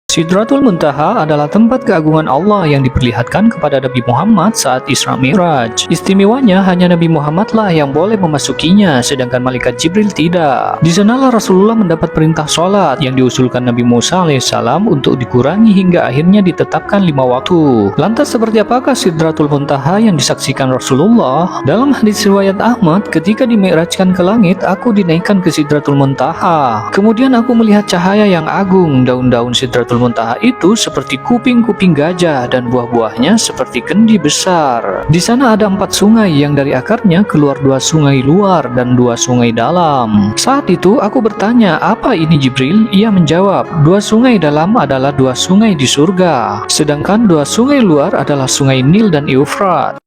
Sidratul Muntaha adalah tempat keagungan Allah yang diperlihatkan kepada Nabi Muhammad saat Isra Mi'raj. Istimewanya hanya Nabi Muhammadlah yang boleh memasukinya, sedangkan malaikat Jibril tidak. Di sanalah Rasulullah mendapat perintah sholat yang diusulkan Nabi Musa alaihissalam untuk dikurangi hingga akhirnya ditetapkan 5 waktu. Lantas seperti apakah Sidratul Muntaha yang disaksikan Rasulullah? Dalam hadis riwayat Ahmad, ketika dimi'rajkan ke langit, aku dinaikkan ke Sidratul Muntaha. Kemudian aku melihat cahaya yang agung. Daun-daun Sidratul Muntaha itu seperti kuping-kuping gajah dan buah-buahnya seperti kendi besar. Di sana ada 4 sungai yang dari akarnya keluar 2 sungai luar dan 2 sungai dalam. Saat itu aku bertanya, apa ini Jibril? Ia menjawab, 2 sungai dalam adalah 2 sungai di surga, sedangkan 2 sungai luar adalah sungai Nil dan Eufrat.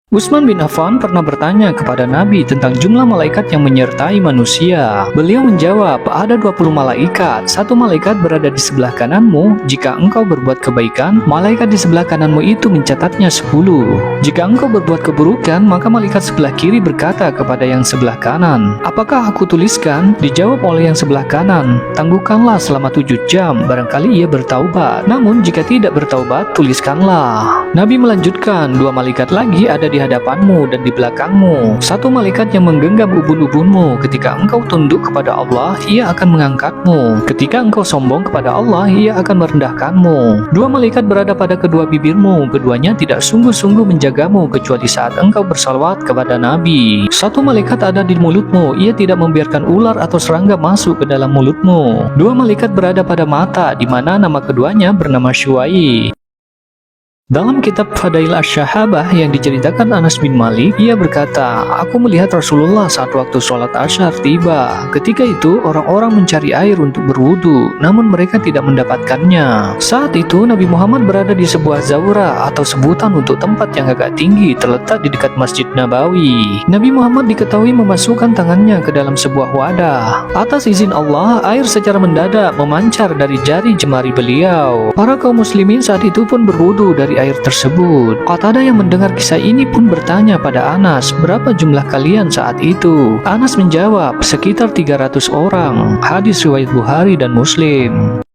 Utsman bin Affan pernah bertanya kepada Nabi tentang jumlah malaikat yang menyertai manusia. Beliau menjawab, ada 20 malaikat. 1 malaikat berada di sebelah kananmu. Jika engkau berbuat kebaikan, malaikat di sebelah kananmu itu mencatatnya 10. Jika engkau berbuat keburukan, maka malaikat sebelah kiri berkata kepada yang sebelah kanan, apakah aku tuliskan? Dijawab oleh yang sebelah kanan, tangguhkanlah selama 7 jam, barangkali ia bertaubat. Namun jika tidak bertaubat, tuliskanlah. Nabi melanjutkan, 2 malaikat lagi ada di hadapanmu dan di belakangmu. 1 malaikat yang menggenggam ubun-ubunmu. Ketika engkau tunduk kepada Allah, ia akan mengangkatmu. Ketika engkau sombong kepada Allah, ia akan merendahkanmu. 2 malaikat berada pada kedua bibirmu. Keduanya tidak sungguh-sungguh menjagamu kecuali saat engkau bersalawat kepada Nabi. 1 malaikat ada di mulutmu. Ia tidak membiarkan ular atau serangga masuk ke dalam mulutmu. 2 malaikat berada pada mata, di mana nama keduanya bernama Syuai. Dalam kitab Fadail Asy-Syahabah yang diceritakan Anas bin Malik, ia berkata, aku melihat Rasulullah saat waktu sholat Asyar tiba. Ketika itu orang-orang mencari air untuk berwudu, namun mereka tidak mendapatkannya. Saat itu Nabi Muhammad berada di sebuah zaura atau sebutan untuk tempat yang agak tinggi terletak di dekat Masjid Nabawi. Nabi Muhammad diketahui memasukkan tangannya ke dalam sebuah wadah. Atas izin Allah, air secara mendadak memancar dari jari jemari beliau. Para kaum muslimin saat itu pun berwudu dari air tersebut. Qatadah yang mendengar kisah ini pun bertanya pada Anas, berapa jumlah kalian saat itu? Anas menjawab, sekitar 300 orang. Hadis riwayat Bukhari dan Muslim.